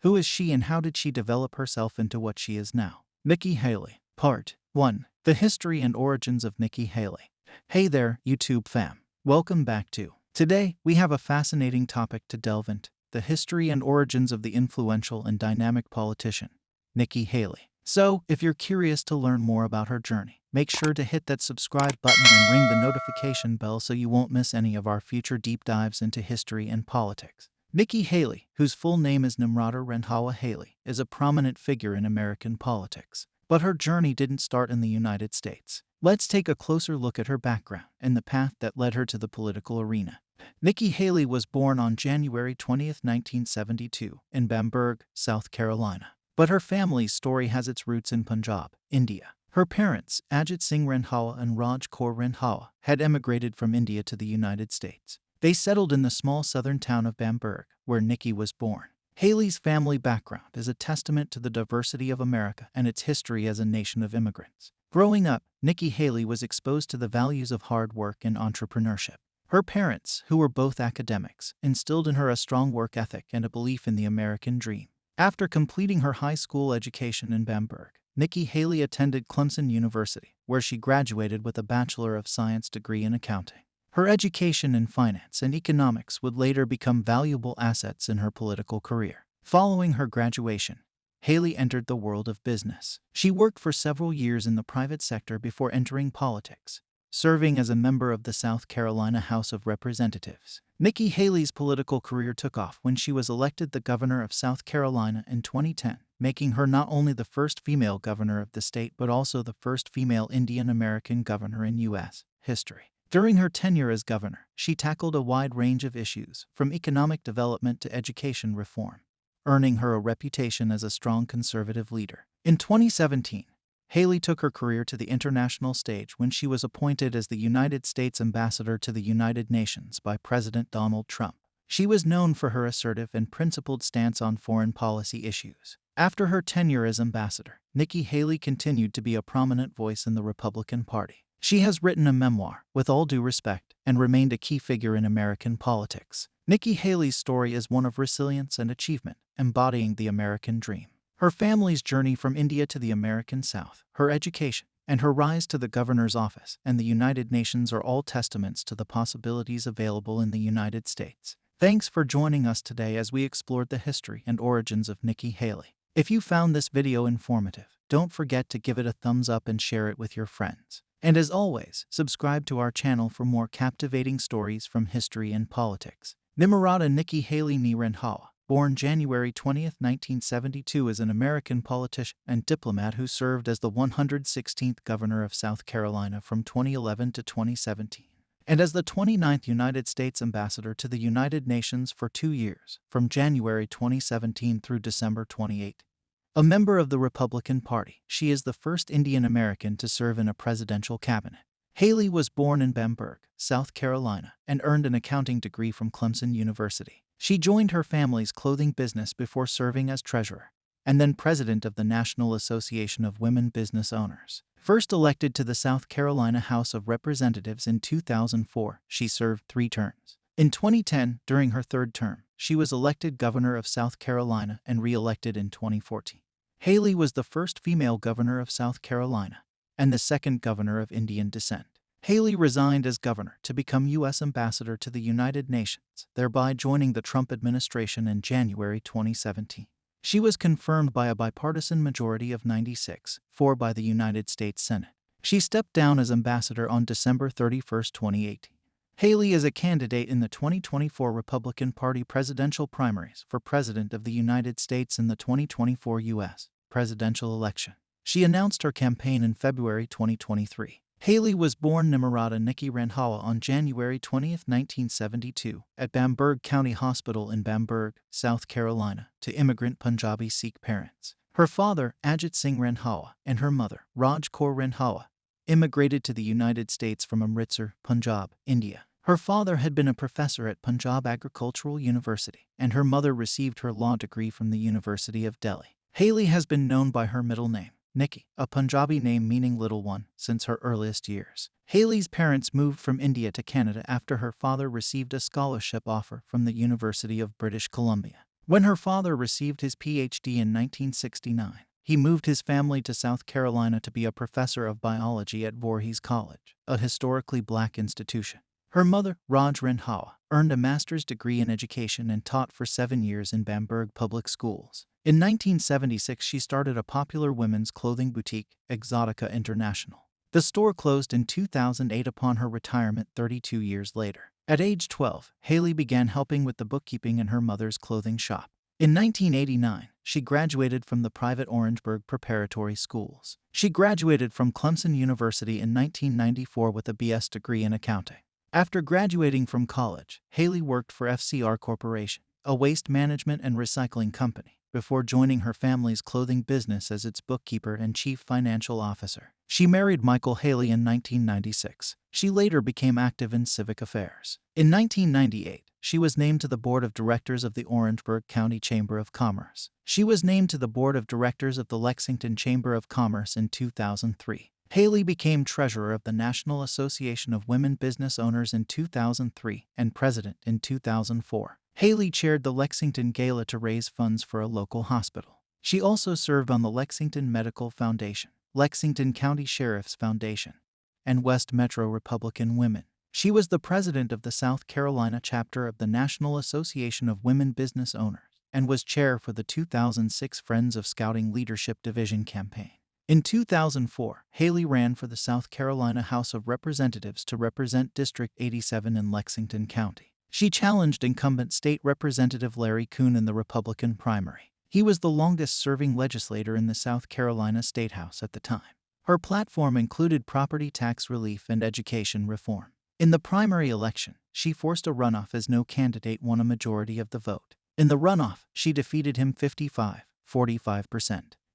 Who is she and how did she develop herself into what she is now? Nikki Haley. Part 1. The History and Origins of Nikki Haley. Hey there, YouTube fam. Welcome back to. Today, we have a fascinating topic to delve into: the history and origins of the influential and dynamic politician, Nikki Haley. So, if you're curious to learn more about her journey, make sure to hit that subscribe button and ring the notification bell so you won't miss any of our future deep dives into history and politics. Nikki Haley, whose full name is Nimrata Randhawa Haley, is a prominent figure in American politics. But her journey didn't start in the United States. Let's take a closer look at her background and the path that led her to the political arena. Nikki Haley was born on January 20, 1972, in Bamberg, South Carolina. But her family's story has its roots in Punjab, India. Her parents, Ajit Singh Randhawa and Raj Kaur Randhawa, had emigrated from India to the United States. They settled in the small southern town of Bamberg, where Nikki was born. Haley's family background is a testament to the diversity of America and its history as a nation of immigrants. Growing up, Nikki Haley was exposed to the values of hard work and entrepreneurship. Her parents, who were both academics, instilled in her a strong work ethic and a belief in the American dream. After completing her high school education in Bamberg, Nikki Haley attended Clemson University, where she graduated with a Bachelor of Science degree in accounting. Her education in finance and economics would later become valuable assets in her political career. Following her graduation, Haley entered the world of business. She worked for several years in the private sector before entering politics, serving as a member of the South Carolina House of Representatives. Nikki Haley's political career took off when she was elected the governor of South Carolina in 2010, making her not only the first female governor of the state but also the first female Indian American governor in U.S. history. During her tenure as governor, she tackled a wide range of issues, from economic development to education reform, earning her a reputation as a strong conservative leader. In 2017, Haley took her career to the international stage when she was appointed as the United States Ambassador to the United Nations by President Donald Trump. She was known for her assertive and principled stance on foreign policy issues. After her tenure as ambassador, Nikki Haley continued to be a prominent voice in the Republican Party. She has written a memoir, With All Due Respect, and remained a key figure in American politics. Nikki Haley's story is one of resilience and achievement, embodying the American dream. Her family's journey from India to the American South, her education, and her rise to the governor's office and the United Nations are all testaments to the possibilities available in the United States. Thanks for joining us today as we explored the history and origins of Nikki Haley. If you found this video informative, don't forget to give it a thumbs up and share it with your friends. And as always, subscribe to our channel for more captivating stories from history and politics. Nimrata Nikki Haley Randhawa, born January 20, 1972, is an American politician and diplomat who served as the 116th governor of South Carolina from 2011 to 2017, and as the 29th United States ambassador to the United Nations for 2 years, from January 2017 through December 2018. A member of the Republican Party, she is the first Indian American to serve in a presidential cabinet. Haley was born in Bamberg, South Carolina, and earned an accounting degree from Clemson University. She joined her family's clothing business before serving as treasurer, and then president of the National Association of Women Business Owners. First elected to the South Carolina House of Representatives in 2004, she served 3 terms. In 2010, during her 3rd term, she was elected governor of South Carolina and re-elected in 2014. Haley was the first female governor of South Carolina and the second governor of Indian descent. Haley resigned as governor to become U.S. ambassador to the United Nations, thereby joining the Trump administration in January 2017. She was confirmed by a bipartisan majority of 96-4 by the United States Senate. She stepped down as ambassador on December 31, 2018. Haley is a candidate in the 2024 Republican Party presidential primaries for President of the United States in the 2024 U.S. presidential election. She announced her campaign in February 2023. Haley was born Nimrata Nikki Randhawa on January 20, 1972, at Bamberg County Hospital in Bamberg, South Carolina, to immigrant Punjabi Sikh parents. Her father, Ajit Singh Randhawa, and her mother, Raj Kaur Randhawa, immigrated to the United States from Amritsar, Punjab, India. Her father had been a professor at Punjab Agricultural University, and her mother received her law degree from the University of Delhi. Haley has been known by her middle name, Nikki, a Punjabi name meaning little one, since her earliest years. Haley's parents moved from India to Canada after her father received a scholarship offer from the University of British Columbia. When her father received his PhD in 1969, he moved his family to South Carolina to be a professor of biology at Voorhees College, a historically black institution. Her mother, Raj Randhawa, earned a master's degree in education and taught for 7 years in Bamberg public schools. In 1976, she started a popular women's clothing boutique, Exotica International. The store closed in 2008 upon her retirement 32 years later. At age 12, Haley began helping with the bookkeeping in her mother's clothing shop. In 1989, she graduated from the private Orangeburg preparatory schools. She graduated from Clemson University in 1994 with a BS degree in accounting. After graduating from college, Haley worked for FCR Corporation, a waste management and recycling company, before joining her family's clothing business as its bookkeeper and chief financial officer. She married Michael Haley in 1996. She later became active in civic affairs. In 1998, she was named to the board of directors of the Orangeburg County Chamber of Commerce. She was named to the board of directors of the Lexington Chamber of Commerce in 2003. Haley became treasurer of the National Association of Women Business Owners in 2003 and president in 2004. Haley chaired the Lexington Gala to raise funds for a local hospital. She also served on the Lexington Medical Foundation, Lexington County Sheriff's Foundation, and West Metro Republican Women. She was the president of the South Carolina chapter of the National Association of Women Business Owners and was chair for the 2006 Friends of Scouting Leadership Division campaign. In 2004, Haley ran for the South Carolina House of Representatives to represent District 87 in Lexington County. She challenged incumbent State Representative Larry Kuhn in the Republican primary. He was the longest-serving legislator in the South Carolina State House at the time. Her platform included property tax relief and education reform. In the primary election, she forced a runoff as no candidate won a majority of the vote. In the runoff, she defeated him 45%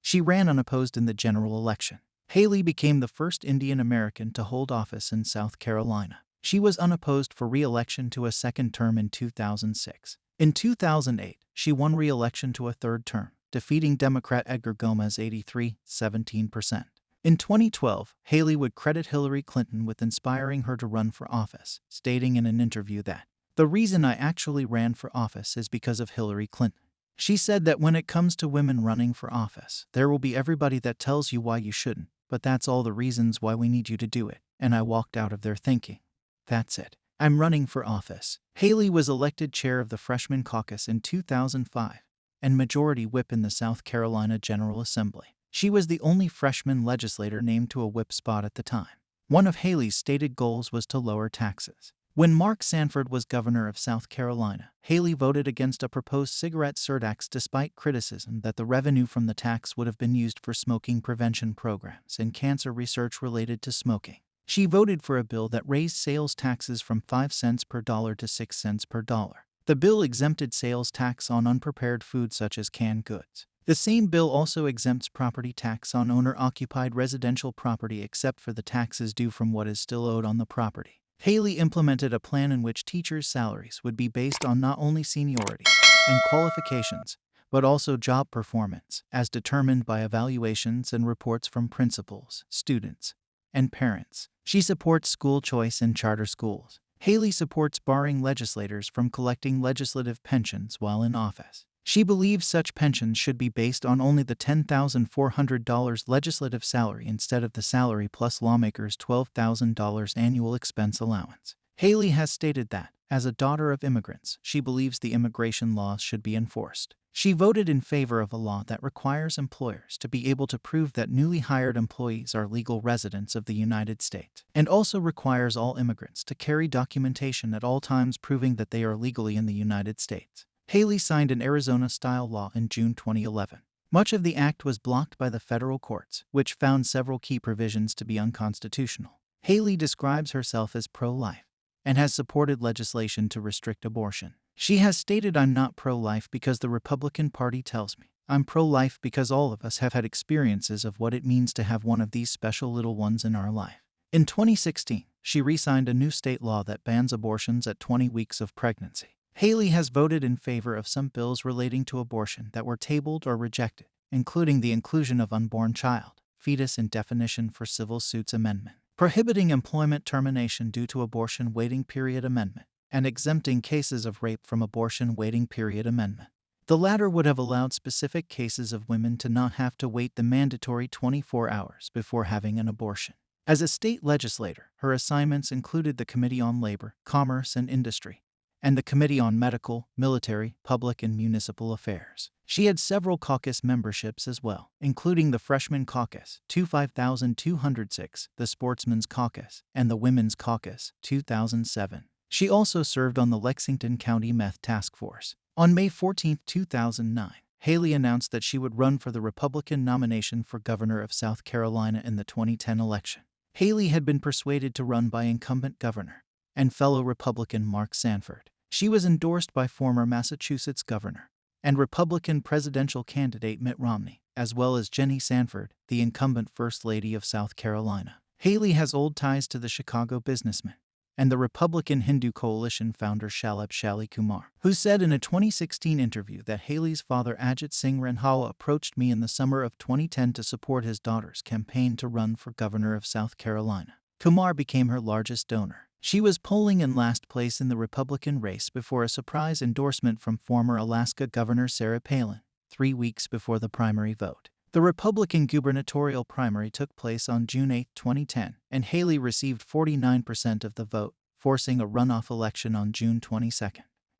She ran unopposed in the general election. Haley became the first Indian American to hold office in South Carolina. She was unopposed for re-election to a second term in 2006. In 2008, she won re-election to a third term, defeating Democrat Edgar Gomez 17%. In 2012, Haley would credit Hillary Clinton with inspiring her to run for office, stating in an interview that, "The reason I actually ran for office is because of Hillary Clinton." She said that when it comes to women running for office, there will be everybody that tells you why you shouldn't, but that's all the reasons why we need you to do it. And I walked out of there thinking, that's it. I'm running for office. Haley was elected chair of the Freshman Caucus in 2005 and majority whip in the South Carolina General Assembly. She was the only freshman legislator named to a whip spot at the time. One of Haley's stated goals was to lower taxes. When Mark Sanford was governor of South Carolina, Haley voted against a proposed cigarette surtax despite criticism that the revenue from the tax would have been used for smoking prevention programs and cancer research related to smoking. She voted for a bill that raised sales taxes from 5 cents per dollar to 6 cents per dollar. The bill exempted sales tax on unprepared food such as canned goods. The same bill also exempts property tax on owner-occupied residential property except for the taxes due from what is still owed on the property. Haley implemented a plan in which teachers' salaries would be based on not only seniority and qualifications, but also job performance, as determined by evaluations and reports from principals, students, and parents. She supports school choice in charter schools. Haley supports barring legislators from collecting legislative pensions while in office. She believes such pensions should be based on only the $10,400 legislative salary instead of the salary plus lawmakers' $12,000 annual expense allowance. Haley has stated that, as a daughter of immigrants, she believes the immigration laws should be enforced. She voted in favor of a law that requires employers to be able to prove that newly hired employees are legal residents of the United States, and also requires all immigrants to carry documentation at all times proving that they are legally in the United States. Haley signed an Arizona-style law in June 2011. Much of the act was blocked by the federal courts, which found several key provisions to be unconstitutional. Haley describes herself as pro-life and has supported legislation to restrict abortion. She has stated, "I'm not pro-life because the Republican Party tells me. I'm pro-life because all of us have had experiences of what it means to have one of these special little ones in our life." In 2016, she re-signed a new state law that bans abortions at 20 weeks of pregnancy. Haley has voted in favor of some bills relating to abortion that were tabled or rejected, including the inclusion of unborn child, fetus in definition for civil suits amendment, prohibiting employment termination due to abortion waiting period amendment, and exempting cases of rape from abortion waiting period amendment. The latter would have allowed specific cases of women to not have to wait the mandatory 24 hours before having an abortion. As a state legislator, her assignments included the Committee on Labor, Commerce and Industry, and the Committee on Medical, Military, Public and Municipal Affairs. She had several caucus memberships as well, including the Freshman Caucus, 5206, the Sportsman's Caucus, and the Women's Caucus, 2007. She also served on the Lexington County Meth Task Force. On May 14, 2009, Haley announced that she would run for the Republican nomination for governor of South Carolina in the 2010 election. Haley had been persuaded to run by incumbent governor and fellow Republican Mark Sanford. She was endorsed by former Massachusetts governor and Republican presidential candidate Mitt Romney, as well as Jenny Sanford, the incumbent First Lady of South Carolina. Haley has old ties to the Chicago businessman and the Republican Hindu Coalition founder Shalabh Shali Kumar, who said in a 2016 interview that Haley's father Ajit Singh Randhawa approached me in the summer of 2010 to support his daughter's campaign to run for governor of South Carolina. Kumar became her largest donor. She was polling in last place in the Republican race before a surprise endorsement from former Alaska Governor Sarah Palin, 3 weeks before the primary vote. The Republican gubernatorial primary took place on June 8, 2010, and Haley received 49% of the vote, forcing a runoff election on June 22.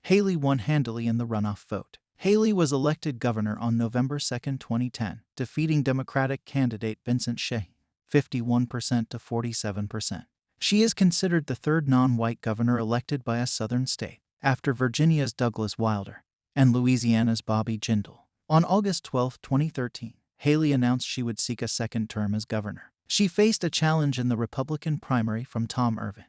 Haley won handily in the runoff vote. Haley was elected governor on November 2, 2010, defeating Democratic candidate Vincent Sheheen, 51% to 47%. She is considered the third non-white governor elected by a southern state, after Virginia's Douglas Wilder and Louisiana's Bobby Jindal. On August 12, 2013, Haley announced she would seek a second term as governor. She faced a challenge in the Republican primary from Tom Irvin,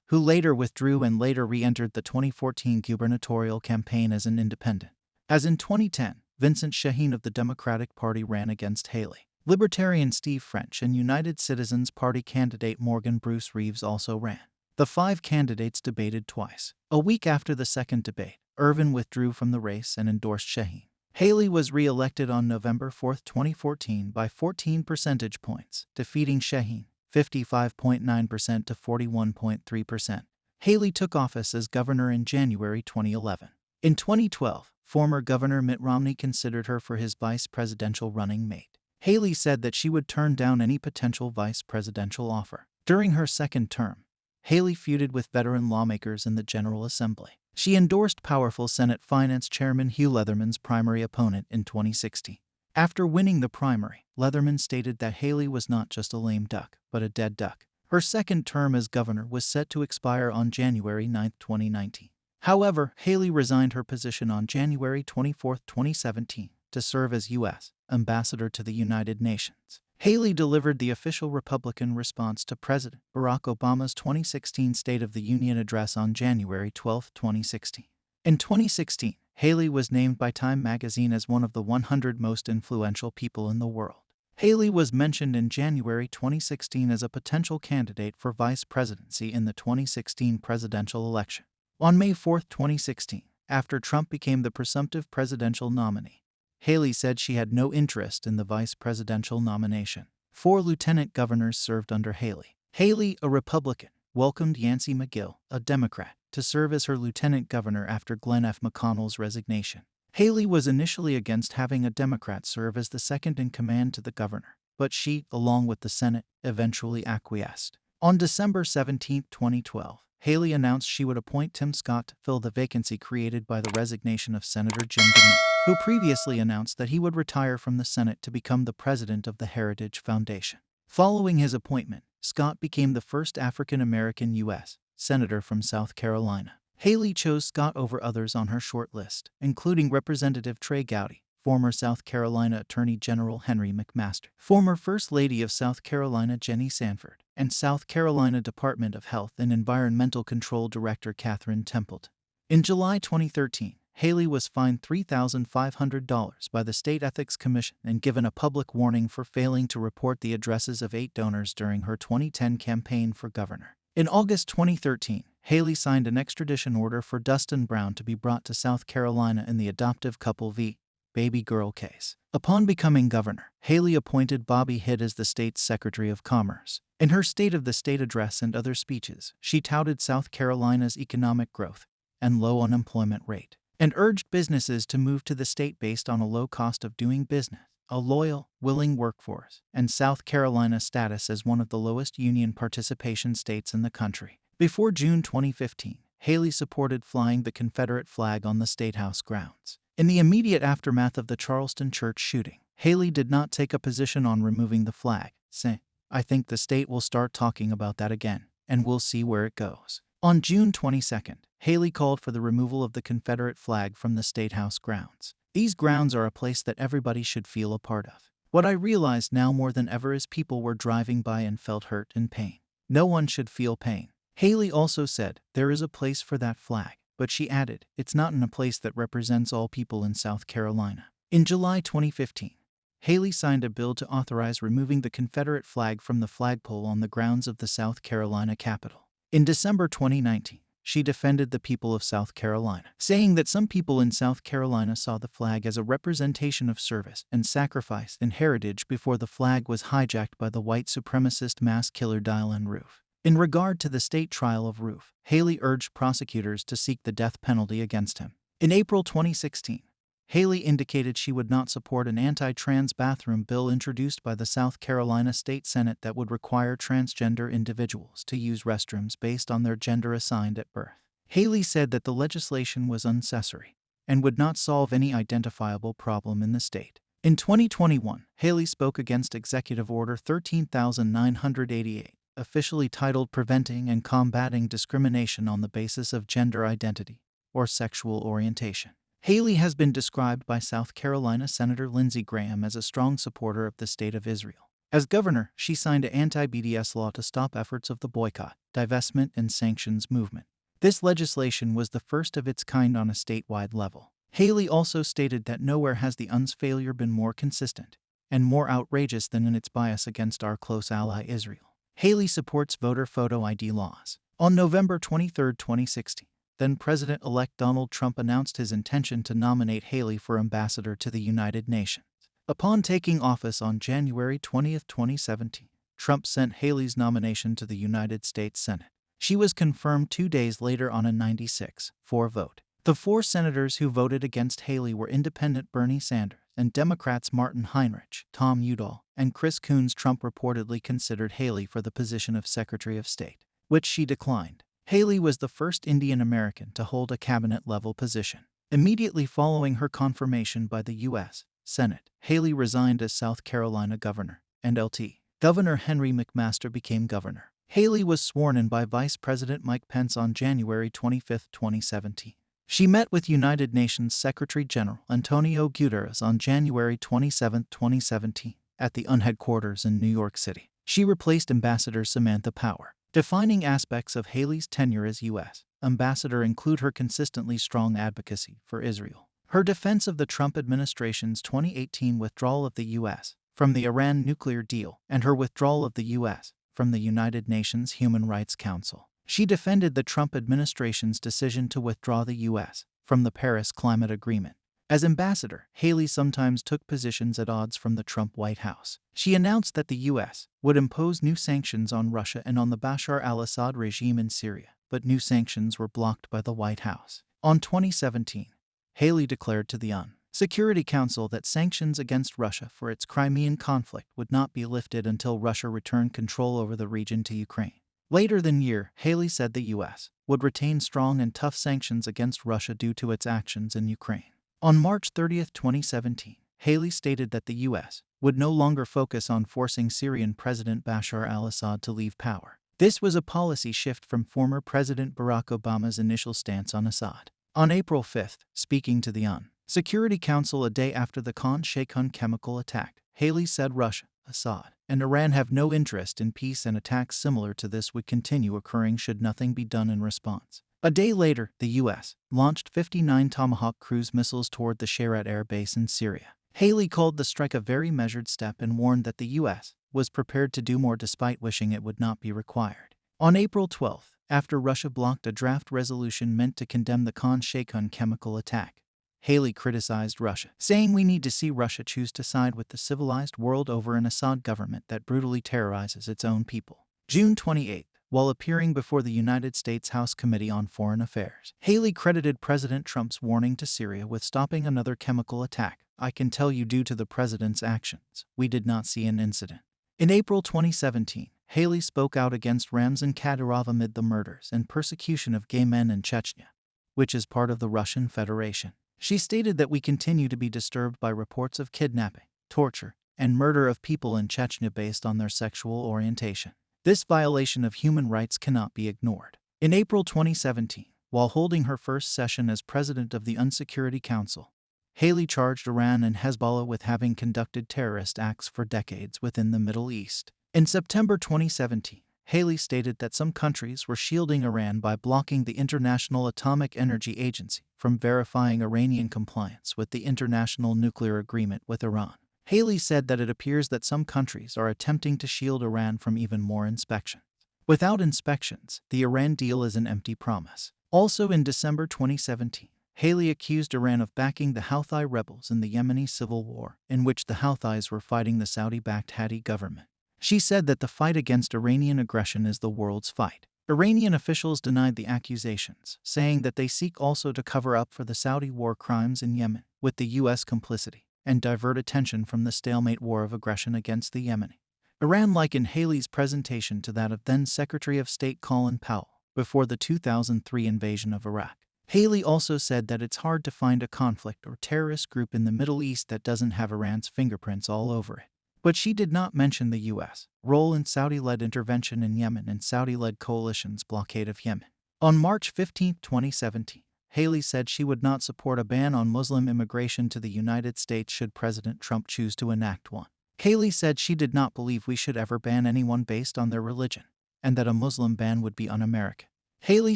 who later withdrew and later re-entered the 2014 gubernatorial campaign as an independent. As in 2010, Vincent Sheheen of the Democratic Party ran against Haley. Libertarian Steve French and United Citizens Party candidate Morgan Bruce Reeves also ran. The 5 candidates debated twice. A week after the second debate, Irvin withdrew from the race and endorsed Sheheen. Haley was re-elected on November 4, 2014 by 14 percentage points, defeating Sheheen, 55.9% to 41.3%. Haley took office as governor in January 2011. In 2012, former Governor Mitt Romney considered her for his vice presidential running mate. Haley said that she would turn down any potential vice presidential offer. During her second term, Haley feuded with veteran lawmakers in the General Assembly. She endorsed powerful Senate Finance Chairman Hugh Leatherman's primary opponent in 2016. After winning the primary, Leatherman stated that Haley was not just a lame duck, but a dead duck. Her second term as governor was set to expire on January 9, 2019. However, Haley resigned her position on January 24, 2017, to serve as U.S. Ambassador to the United Nations. Haley delivered the official Republican response to President Barack Obama's 2016 State of the Union address on January 12, 2016. In 2016, Haley was named by Time magazine as one of the 100 most influential people in the world. Haley was mentioned in January 2016 as a potential candidate for vice presidency in the 2016 presidential election. On May 4, 2016, after Trump became the presumptive presidential nominee, Haley said she had no interest in the vice presidential nomination. 4 lieutenant governors served under Haley. Haley, a Republican, welcomed Yancey McGill, a Democrat, to serve as her lieutenant governor after Glenn F. McConnell's resignation. Haley was initially against having a Democrat serve as the second-in-command to the governor, but she, along with the Senate, eventually acquiesced. On December 17, 2012, Haley announced she would appoint Tim Scott to fill the vacancy created by the resignation of Senator Jim DeMint, who previously announced that he would retire from the Senate to become the president of the Heritage Foundation. Following his appointment, Scott became the first African-American U.S. Senator from South Carolina. Haley chose Scott over others on her short list, including Representative Trey Gowdy, former South Carolina Attorney General Henry McMaster, former First Lady of South Carolina Jenny Sanford, and South Carolina Department of Health and Environmental Control Director Catherine Templeton. In July 2013, Haley was fined $3,500 by the State Ethics Commission and given a public warning for failing to report the addresses of 8 donors during her 2010 campaign for governor. In August 2013, Haley signed an extradition order for Dustin Brown to be brought to South Carolina in the adoptive couple v. Baby Girl case. Upon becoming governor, Haley appointed Bobby Hitt as the state's Secretary of Commerce. In her State of the State address and other speeches, she touted South Carolina's economic growth and low unemployment rate. and urged businesses to move to the state based on a low cost of doing business, a loyal, willing workforce, and South Carolina's status as one of the lowest union participation states in the country. Before June 2015, Haley supported flying the Confederate flag on the State House grounds. In the immediate aftermath of the Charleston church shooting, Haley did not take a position on removing the flag, saying, "I think the state will start talking about that again, and we'll see where it goes." On June 22, Haley called for the removal of the Confederate flag from the State House grounds. "These grounds are a place that everybody should feel a part of. What I realize now more than ever is people were driving by and felt hurt and pain. No one should feel pain." Haley also said, "There is a place for that flag," but she added, "It's not in a place that represents all people in South Carolina." In July 2015, Haley signed a bill to authorize removing the Confederate flag from the flagpole on the grounds of the South Carolina Capitol. In December 2019, she defended the people of South Carolina, saying that some people in South Carolina saw the flag as a representation of service and sacrifice and heritage before the flag was hijacked by the white supremacist mass killer Dylann Roof. In regard to the state trial of Roof, Haley urged prosecutors to seek the death penalty against him. In April 2016, Haley indicated she would not support an anti-trans bathroom bill introduced by the South Carolina State Senate that would require transgender individuals to use restrooms based on their gender assigned at birth. Haley said that the legislation was unnecessary and would not solve any identifiable problem in the state. In 2021, Haley spoke against Executive Order 13,988, officially titled Preventing and Combating Discrimination on the Basis of Gender Identity or Sexual Orientation. Haley has been described by South Carolina Senator Lindsey Graham as a strong supporter of the State of Israel. As governor, she signed an anti-BDS law to stop efforts of the boycott, divestment, and sanctions movement. This legislation was the first of its kind on a statewide level. Haley also stated that nowhere has the UN's failure been more consistent and more outrageous than in its bias against our close ally Israel. Haley supports voter photo ID laws. On November 23, 2016, then-President-elect Donald Trump announced his intention to nominate Haley for ambassador to the United Nations. Upon taking office on January 20, 2017, Trump sent Haley's nomination to the United States Senate. She was confirmed 2 days later on a 96-4 vote. The 4 senators who voted against Haley were Independent Bernie Sanders and Democrats Martin Heinrich, Tom Udall, and Chris Coons. Trump reportedly considered Haley for the position of Secretary of State, which she declined. Haley was the first Indian American to hold a cabinet-level position. Immediately following her confirmation by the U.S. Senate, Haley resigned as South Carolina governor, and Lt. Governor Henry McMaster became governor. Haley was sworn in by Vice President Mike Pence on January 25, 2017. She met with United Nations Secretary-General Antonio Guterres on January 27, 2017, at the UN headquarters in New York City. She replaced Ambassador Samantha Power. Defining aspects of Haley's tenure as U.S. ambassador include her consistently strong advocacy for Israel, her defense of the Trump administration's 2018 withdrawal of the U.S. from the Iran nuclear deal, and her withdrawal of the U.S. from the United Nations Human Rights Council. She defended the Trump administration's decision to withdraw the U.S. from the Paris Climate Agreement. As ambassador, Haley sometimes took positions at odds from the Trump White House. She announced that the U.S. would impose new sanctions on Russia and on the Bashar al-Assad regime in Syria, but new sanctions were blocked by the White House. On 2017, Haley declared to the UN Security Council that sanctions against Russia for its Crimean conflict would not be lifted until Russia returned control over the region to Ukraine. Later that year, Haley said the U.S. would retain strong and tough sanctions against Russia due to its actions in Ukraine. On March 30, 2017, Haley stated that the U.S. would no longer focus on forcing Syrian President Bashar al-Assad to leave power. This was a policy shift from former President Barack Obama's initial stance on Assad. On April 5, speaking to the UN Security Council a day after the Khan Shaykhun chemical attack, Haley said Russia, Assad, and Iran have no interest in peace, and attacks similar to this would continue occurring should nothing be done in response. A day later, the U.S. launched 59 Tomahawk cruise missiles toward the Sharat air base in Syria. Haley called the strike a very measured step and warned that the U.S. was prepared to do more despite wishing it would not be required. On April 12, after Russia blocked a draft resolution meant to condemn the Khan Shaykhun chemical attack, Haley criticized Russia, saying we need to see Russia choose to side with the civilized world over an Assad government that brutally terrorizes its own people. June 28, while appearing before the United States House Committee on Foreign Affairs. Haley credited President Trump's warning to Syria with stopping another chemical attack. "I can tell you, due to the president's actions, we did not see an incident." In April 2017, Haley spoke out against Ramzan Kadyrov amid the murders and persecution of gay men in Chechnya, which is part of the Russian Federation. She stated that we continue to be disturbed by reports of kidnapping, torture, and murder of people in Chechnya based on their sexual orientation. This violation of human rights cannot be ignored. In April 2017, while holding her first session as president of the UN Security Council, Haley charged Iran and Hezbollah with having conducted terrorist acts for decades within the Middle East. In September 2017, Haley stated that some countries were shielding Iran by blocking the International Atomic Energy Agency from verifying Iranian compliance with the International Nuclear Agreement with Iran. Haley said that it appears that some countries are attempting to shield Iran from even more inspections. Without inspections, the Iran deal is an empty promise. Also in December 2017, Haley accused Iran of backing the Houthi rebels in the Yemeni civil war, in which the Houthis were fighting the Saudi-backed Hadi government. She said that the fight against Iranian aggression is the world's fight. Iranian officials denied the accusations, saying that they seek also to cover up for the Saudi war crimes in Yemen, with the U.S. complicity, and divert attention from the stalemate war of aggression against the Yemeni. Iran likened Haley's presentation to that of then-Secretary of State Colin Powell before the 2003 invasion of Iraq. Haley also said that it's hard to find a conflict or terrorist group in the Middle East that doesn't have Iran's fingerprints all over it. But she did not mention the U.S. role in Saudi-led intervention in Yemen and Saudi-led coalition's blockade of Yemen. On March 15, 2017, Haley said she would not support a ban on Muslim immigration to the United States should President Trump choose to enact one. Haley said she did not believe we should ever ban anyone based on their religion, and that a Muslim ban would be un-American. Haley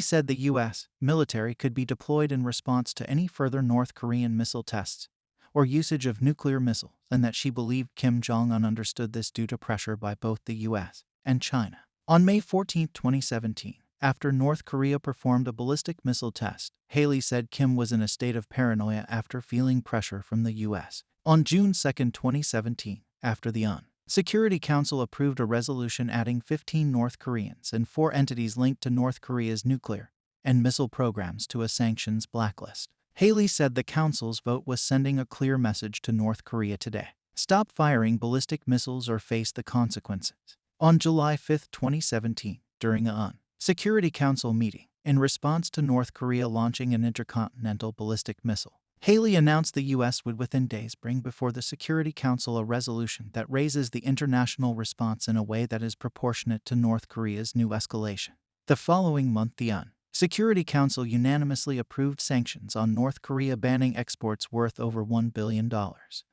said the U.S. military could be deployed in response to any further North Korean missile tests or usage of nuclear missiles, and that she believed Kim Jong-un understood this due to pressure by both the U.S. and China. On May 14, 2017, after North Korea performed a ballistic missile test, Haley said Kim was in a state of paranoia after feeling pressure from the U.S. On June 2, 2017, after the UN Security Council approved a resolution adding 15 North Koreans and 4 entities linked to North Korea's nuclear and missile programs to a sanctions blacklist. Haley said the Council's vote was sending a clear message to North Korea today: stop firing ballistic missiles or face the consequences. On July 5, 2017, during a UN Security Council meeting, in response to North Korea launching an intercontinental ballistic missile, Haley announced the U.S. would within days bring before the Security Council a resolution that raises the international response in a way that is proportionate to North Korea's new escalation. The following month, the UN Security Council unanimously approved sanctions on North Korea, banning exports worth over $1 billion.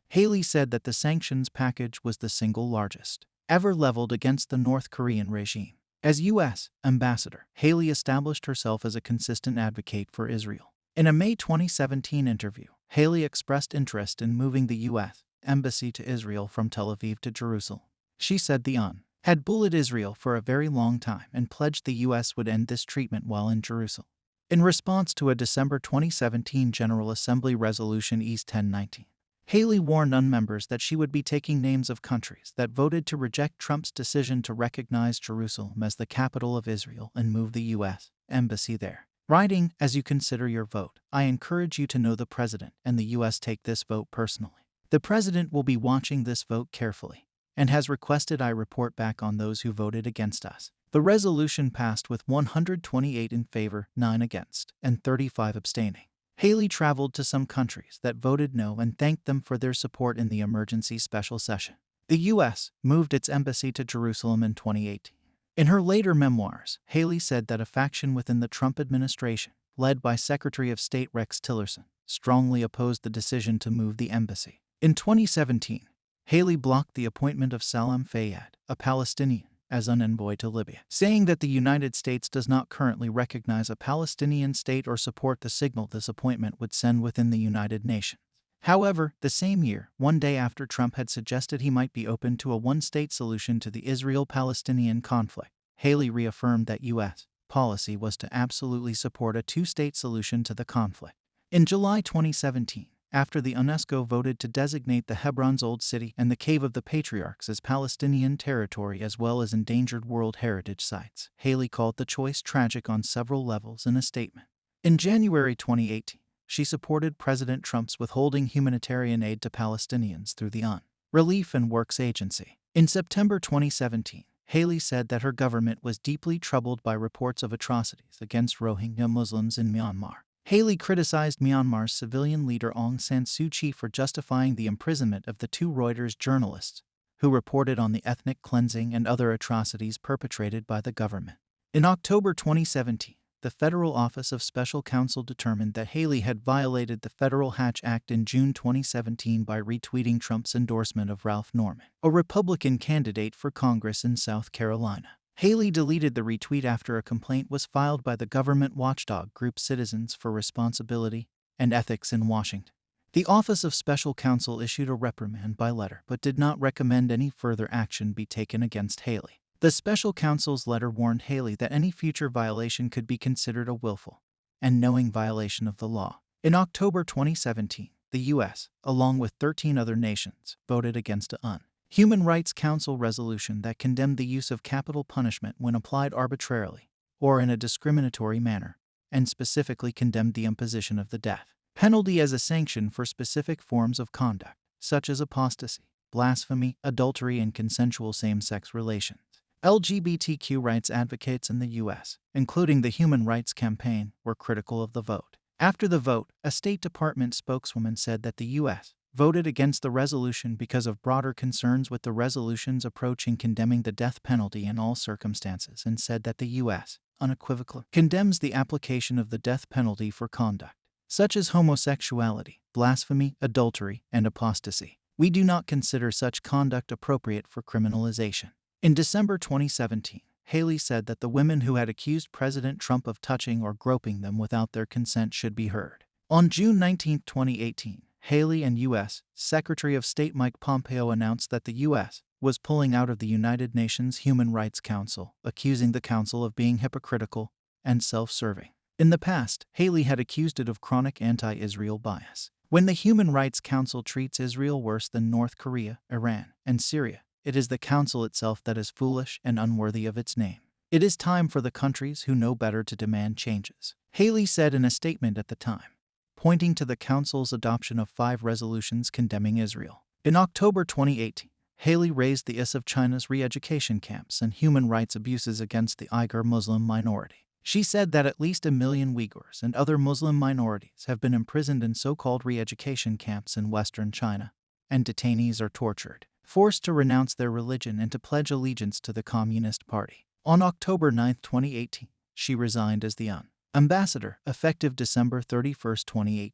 Haley said that the sanctions package was the single largest ever leveled against the North Korean regime. As U.S. ambassador, Haley established herself as a consistent advocate for Israel. In a May 2017 interview, Haley expressed interest in moving the U.S. embassy to Israel from Tel Aviv to Jerusalem. She said the UN had bullied Israel for a very long time and pledged the U.S. would end this treatment while in Jerusalem. In response to a December 2017 General Assembly Resolution East 1019, Haley warned UN members that she would be taking names of countries that voted to reject Trump's decision to recognize Jerusalem as the capital of Israel and move the U.S. embassy there. Writing, as you consider your vote, I encourage you to know the President and the U.S. take this vote personally. The President will be watching this vote carefully and has requested I report back on those who voted against us. The resolution passed with 128 in favor, 9 against, and 35 abstaining. Haley traveled to some countries that voted no and thanked them for their support in the emergency special session. The U.S. moved its embassy to Jerusalem in 2018. In her later memoirs, Haley said that a faction within the Trump administration, led by Secretary of State Rex Tillerson, strongly opposed the decision to move the embassy. In 2017, Haley blocked the appointment of Salam Fayyad, a Palestinian, as an envoy to Libya, saying that the United States does not currently recognize a Palestinian state or support the signal this appointment would send within the United Nations. However, the same year, one day after Trump had suggested he might be open to a one-state solution to the Israel-Palestinian conflict, Haley reaffirmed that U.S. policy was to absolutely support a two-state solution to the conflict. In July 2017, after the UNESCO voted to designate the Hebron's Old City and the Cave of the Patriarchs as Palestinian territory as well as endangered World Heritage Sites. Haley called the choice tragic on several levels in a statement. In January 2018, she supported President Trump's withholding humanitarian aid to Palestinians through the UN Relief and Works Agency. In September 2017, Haley said that her government was deeply troubled by reports of atrocities against Rohingya Muslims in Myanmar. Haley criticized Myanmar's civilian leader Aung San Suu Kyi for justifying the imprisonment of the two Reuters journalists who reported on the ethnic cleansing and other atrocities perpetrated by the government. In October 2017, the Federal Office of Special Counsel determined that Haley had violated the Federal Hatch Act in June 2017 by retweeting Trump's endorsement of Ralph Norman, a Republican candidate for Congress in South Carolina. Haley deleted the retweet after a complaint was filed by the government watchdog group Citizens for Responsibility and Ethics in Washington. The Office of Special Counsel issued a reprimand by letter but did not recommend any further action be taken against Haley. The special counsel's letter warned Haley that any future violation could be considered a willful and knowing violation of the law. In October 2017, the U.S., along with 13 other nations, voted against a UN Human Rights Council resolution that condemned the use of capital punishment when applied arbitrarily or in a discriminatory manner, and specifically condemned the imposition of the death penalty as a sanction for specific forms of conduct, such as apostasy, blasphemy, adultery, and consensual same-sex relations. LGBTQ rights advocates in the U.S., including the Human Rights Campaign, were critical of the vote. After the vote, a State Department spokeswoman said that the U.S. voted against the resolution because of broader concerns with the resolution's approach in condemning the death penalty in all circumstances and said that the U.S. unequivocally condemns the application of the death penalty for conduct such as homosexuality, blasphemy, adultery, and apostasy. We do not consider such conduct appropriate for criminalization. In December 2017, Haley said that the women who had accused President Trump of touching or groping them without their consent should be heard. On June 19, 2018, Haley and U.S. Secretary of State Mike Pompeo announced that the U.S. was pulling out of the United Nations Human Rights Council, accusing the council of being hypocritical and self-serving. In the past, Haley had accused it of chronic anti-Israel bias. When the Human Rights Council treats Israel worse than North Korea, Iran, and Syria, it is the council itself that is foolish and unworthy of its name. It is time for the countries who know better to demand changes, Haley said in a statement at the time, pointing to the council's adoption of 5 resolutions condemning Israel. In October 2018, Haley raised the issue of China's re-education camps and human rights abuses against the Uyghur Muslim minority. She said that at least 1 million Uyghurs and other Muslim minorities have been imprisoned in so-called re-education camps in Western China, and detainees are tortured, forced to renounce their religion and to pledge allegiance to the Communist Party. On October 9, 2018, she resigned as the UN ambassador, effective December 31, 2018.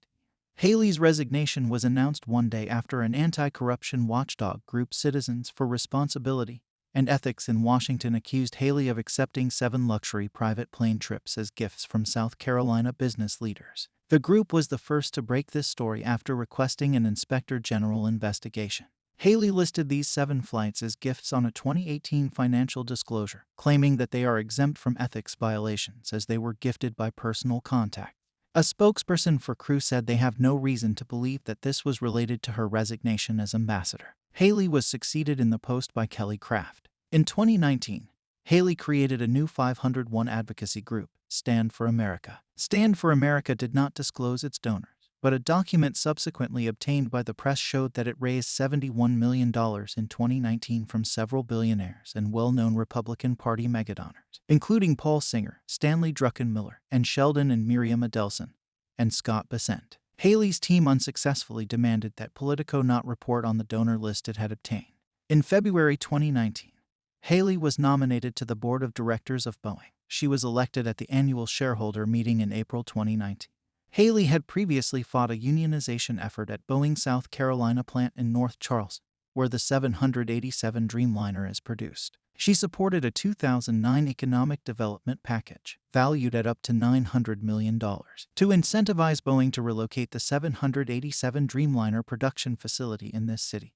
Haley's resignation was announced one day after an anti-corruption watchdog group Citizens for Responsibility and Ethics in Washington accused Haley of accepting 7 luxury private plane trips as gifts from South Carolina business leaders. The group was the first to break this story after requesting an inspector general investigation. Haley listed these 7 flights as gifts on a 2018 financial disclosure, claiming that they are exempt from ethics violations as they were gifted by personal contact. A spokesperson for Crew said they have no reason to believe that this was related to her resignation as ambassador. Haley was succeeded in the post by Kelly Craft. In 2019, Haley created a new 501 advocacy group, Stand for America. Stand for America did not disclose its donors, but a document subsequently obtained by the press showed that it raised $71 million in 2019 from several billionaires and well-known Republican Party megadonors, including Paul Singer, Stanley Druckenmiller, and Sheldon and Miriam Adelson, and Scott Bessent. Haley's team unsuccessfully demanded that Politico not report on the donor list it had obtained. In February 2019, Haley was nominated to the board of directors of Boeing. She was elected at the annual shareholder meeting in April 2019. Haley had previously fought a unionization effort at Boeing's South Carolina plant in North Charleston, where the 787 Dreamliner is produced. She supported a 2009 economic development package, valued at up to $900 million, to incentivize Boeing to relocate the 787 Dreamliner production facility in this city.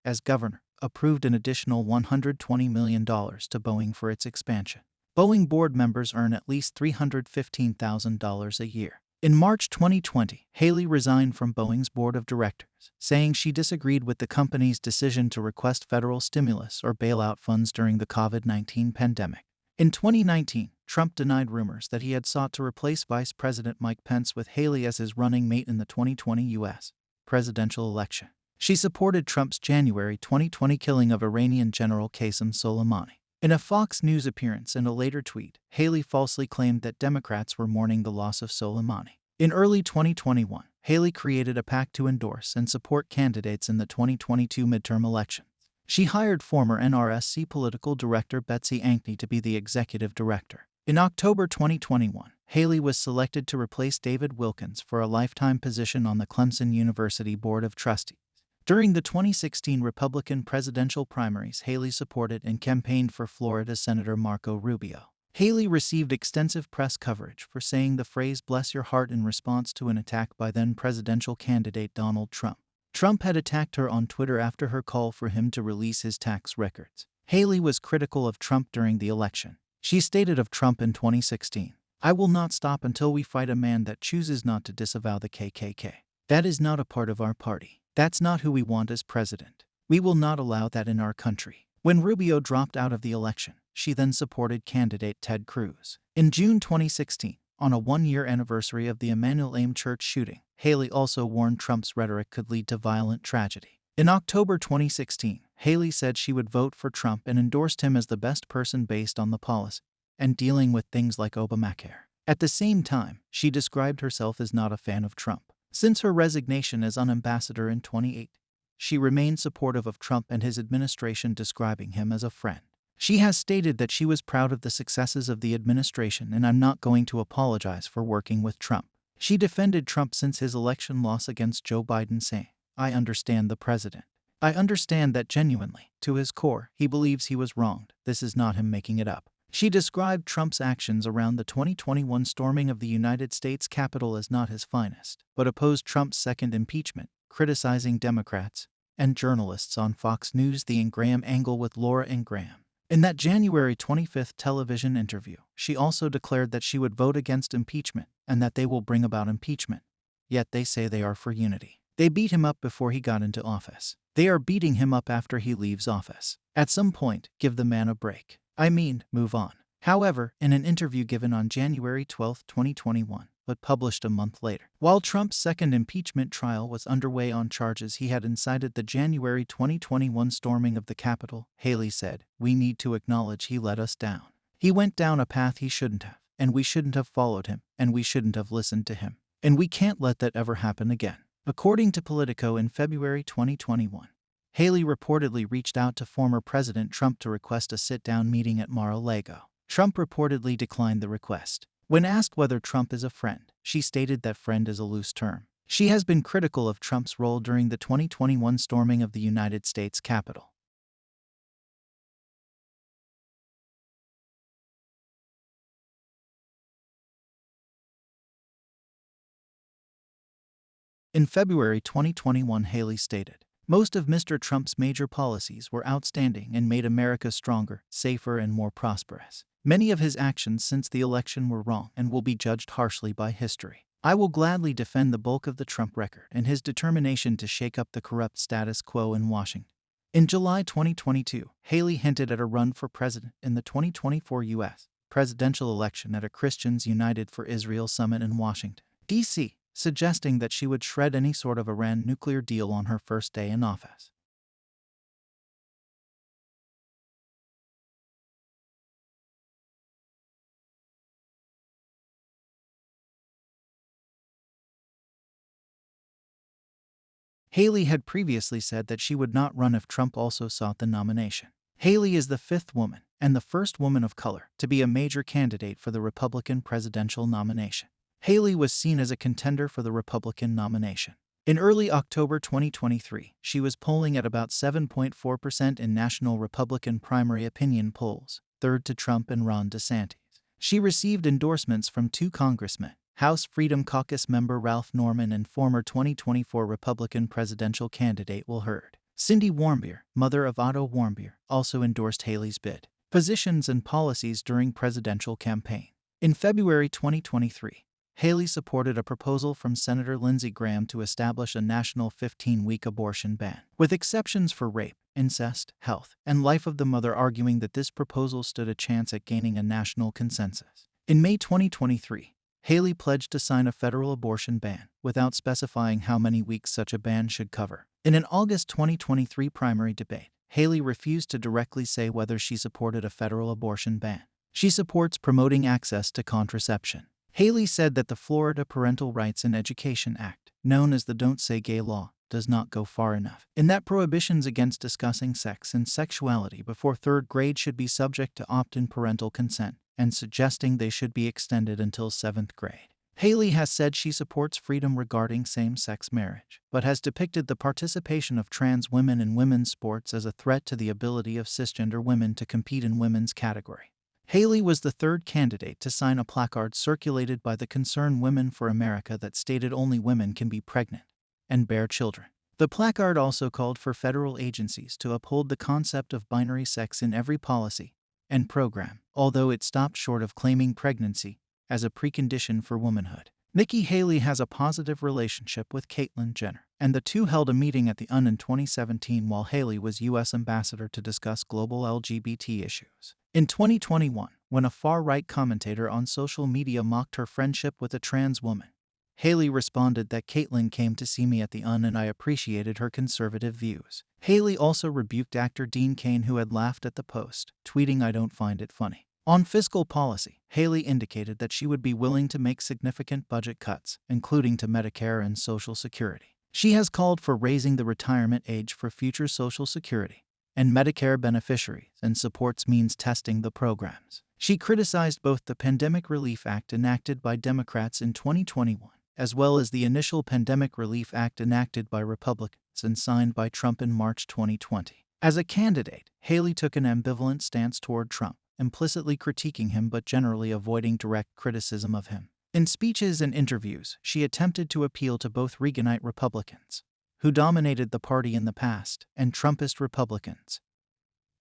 As governor, approved an additional $120 million to Boeing for its expansion. Boeing board members earn at least $315,000 a year. In March 2020, Haley resigned from Boeing's board of directors, saying she disagreed with the company's decision to request federal stimulus or bailout funds during the COVID-19 pandemic. In 2019, Trump denied rumors that he had sought to replace Vice President Mike Pence with Haley as his running mate in the 2020 U.S. presidential election. She supported Trump's January 2020 killing of Iranian General Qasem Soleimani. In a Fox News appearance and a later tweet, Haley falsely claimed that Democrats were mourning the loss of Soleimani. In early 2021, Haley created a PAC to endorse and support candidates in the 2022 midterm elections. She hired former NRSC political director Betsy Ankney to be the executive director. In October 2021, Haley was selected to replace David Wilkins for a lifetime position on the Clemson University Board of Trustees. During the 2016 Republican presidential primaries, Haley supported and campaigned for Florida Senator Marco Rubio. Haley received extensive press coverage for saying the phrase "bless your heart" in response to an attack by then-presidential candidate Donald Trump. Trump had attacked her on Twitter after her call for him to release his tax records. Haley was critical of Trump during the election. She stated of Trump in 2016, "I will not stop until we fight a man that chooses not to disavow the KKK. That is not a part of our party. That's not who we want as president. We will not allow that in our country." When Rubio dropped out of the election, she then supported candidate Ted Cruz. In June 2016, on a one-year anniversary of the Emanuel AIM Church shooting, Haley also warned Trump's rhetoric could lead to violent tragedy. In October 2016, Haley said she would vote for Trump and endorsed him as the best person based on the policy and dealing with things like Obamacare. At the same time, she described herself as not a fan of Trump. Since her resignation as UN ambassador in 2008, she remained supportive of Trump and his administration, describing him as a friend. She has stated that she was proud of the successes of the administration and "I'm not going to apologize for working with Trump." She defended Trump since his election loss against Joe Biden, saying, "I understand the president. I understand that genuinely, to his core, he believes he was wronged. This is not him making it up." She described Trump's actions around the 2021 storming of the United States Capitol as not his finest, but opposed Trump's second impeachment, criticizing Democrats and journalists on Fox News' The Ingraham Angle with Laura Ingraham. In that January 25 television interview, she also declared that she would vote against impeachment and that they will bring about impeachment. Yet they say they are for unity. They beat him up before he got into office. They are beating him up after he leaves office. At some point, give the man a break. I mean, move on. However, in an interview given on January 12, 2021, but published a month later, while Trump's second impeachment trial was underway on charges he had incited the January 2021 storming of the Capitol, Haley said, "We need to acknowledge he let us down. He went down a path he shouldn't have, and we shouldn't have followed him, and we shouldn't have listened to him. And we can't let that ever happen again." According to Politico in February 2021, Haley reportedly reached out to former President Trump to request a sit-down meeting at Mar-a-Lago. Trump reportedly declined the request. When asked whether Trump is a friend, she stated that friend is a loose term. She has been critical of Trump's role during the 2021 storming of the United States Capitol. In February 2021, Haley stated, "Most of Mr. Trump's major policies were outstanding and made America stronger, safer, and more prosperous. Many of his actions since the election were wrong and will be judged harshly by history. I will gladly defend the bulk of the Trump record and his determination to shake up the corrupt status quo in Washington." In July 2022, Haley hinted at a run for president in the 2024 U.S. presidential election at a Christians United for Israel summit in Washington, D.C., suggesting that she would shred any sort of Iran nuclear deal on her first day in office. Haley had previously said that she would not run if Trump also sought the nomination. Haley is the fifth woman and the first woman of color to be a major candidate for the Republican presidential nomination. Haley was seen as a contender for the Republican nomination. In early October 2023, she was polling at about 7.4% in national Republican primary opinion polls, third to Trump and Ron DeSantis. She received endorsements from two congressmen, House Freedom Caucus member Ralph Norman and former 2024 Republican presidential candidate Will Hurd. Cindy Warmbier, mother of Otto Warmbier, also endorsed Haley's bid, positions and policies during presidential campaign. In February 2023, Haley supported a proposal from Senator Lindsey Graham to establish a national 15-week abortion ban, with exceptions for rape, incest, health, and life of the mother, arguing that this proposal stood a chance at gaining a national consensus. In May 2023, Haley pledged to sign a federal abortion ban, without specifying how many weeks such a ban should cover. In an August 2023 primary debate, Haley refused to directly say whether she supported a federal abortion ban. She supports promoting access to contraception. Haley said that the Florida Parental Rights and Education Act, known as the Don't Say Gay law, does not go far enough, in that prohibitions against discussing sex and sexuality before third grade should be subject to opt-in parental consent, and suggesting they should be extended until 7th grade. Haley has said she supports freedom regarding same-sex marriage, but has depicted the participation of trans women in women's sports as a threat to the ability of cisgender women to compete in women's category. Haley was the third candidate to sign a placard circulated by the concern Women for America that stated only women can be pregnant and bear children. The placard also called for federal agencies to uphold the concept of binary sex in every policy and program, although it stopped short of claiming pregnancy as a precondition for womanhood. Nikki Haley has a positive relationship with Caitlyn Jenner, and the two held a meeting at the UN in 2017 while Haley was U.S. ambassador to discuss global LGBT issues. In 2021, when a far-right commentator on social media mocked her friendship with a trans woman, Haley responded that Caitlyn came to see me at the UN and I appreciated her conservative views. Haley also rebuked actor Dean Cain, who had laughed at the post, tweeting, "I don't find it funny." On fiscal policy, Haley indicated that she would be willing to make significant budget cuts, including to Medicare and Social Security. She has called for raising the retirement age for future Social Security and Medicare beneficiaries and supports means testing the programs. She criticized both the Pandemic Relief Act enacted by Democrats in 2021, as well as the initial Pandemic Relief Act enacted by Republicans and signed by Trump in March 2020. As a candidate, Haley took an ambivalent stance toward Trump, implicitly critiquing him but generally avoiding direct criticism of him. In speeches and interviews, she attempted to appeal to both Reaganite Republicans, who dominated the party in the past, and Trumpist Republicans,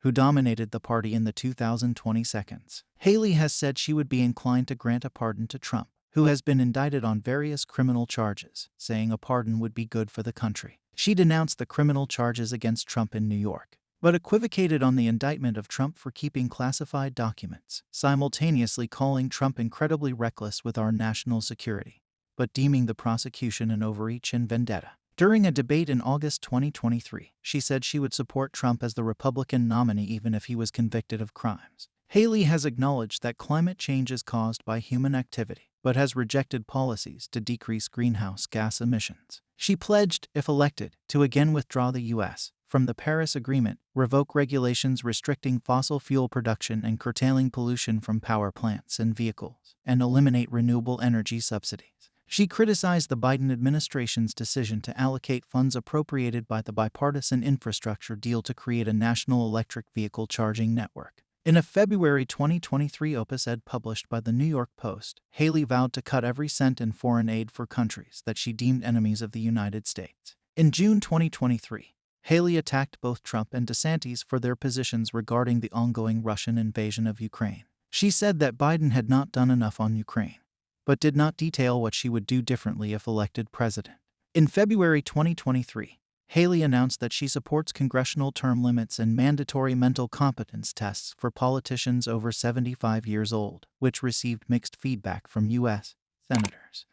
who dominated the party in the 2020 seconds. Haley has said she would be inclined to grant a pardon to Trump, who has been indicted on various criminal charges, saying a pardon would be good for the country. She denounced the criminal charges against Trump in New York, but equivocated on the indictment of Trump for keeping classified documents, simultaneously calling Trump incredibly reckless with our national security, but deeming the prosecution an overreach and vendetta. During a debate in August 2023, she said she would support Trump as the Republican nominee even if he was convicted of crimes. Haley has acknowledged that climate change is caused by human activity, but has rejected policies to decrease greenhouse gas emissions. She pledged, if elected, to again withdraw the U.S. from the Paris Agreement, revoke regulations restricting fossil fuel production and curtailing pollution from power plants and vehicles, and eliminate renewable energy subsidies. She criticized the Biden administration's decision to allocate funds appropriated by the bipartisan infrastructure deal to create a national electric vehicle charging network. In a February 2023 op-ed published by the New York Post, Haley vowed to cut every cent in foreign aid for countries that she deemed enemies of the United States. In June 2023, Haley attacked both Trump and DeSantis for their positions regarding the ongoing Russian invasion of Ukraine. She said that Biden had not done enough on Ukraine, but did not detail what she would do differently if elected president. In February 2023, Haley announced that she supports congressional term limits and mandatory mental competence tests for politicians over 75 years old, which received mixed feedback from U.S. senators.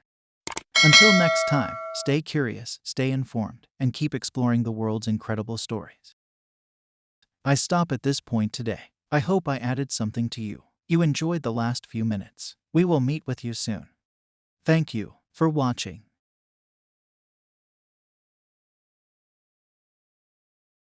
Until next time, stay curious, stay informed, and keep exploring the world's incredible stories. I stop at this point today. I hope I added something to you. You enjoyed the last few minutes. We will meet with you soon. Thank you for watching.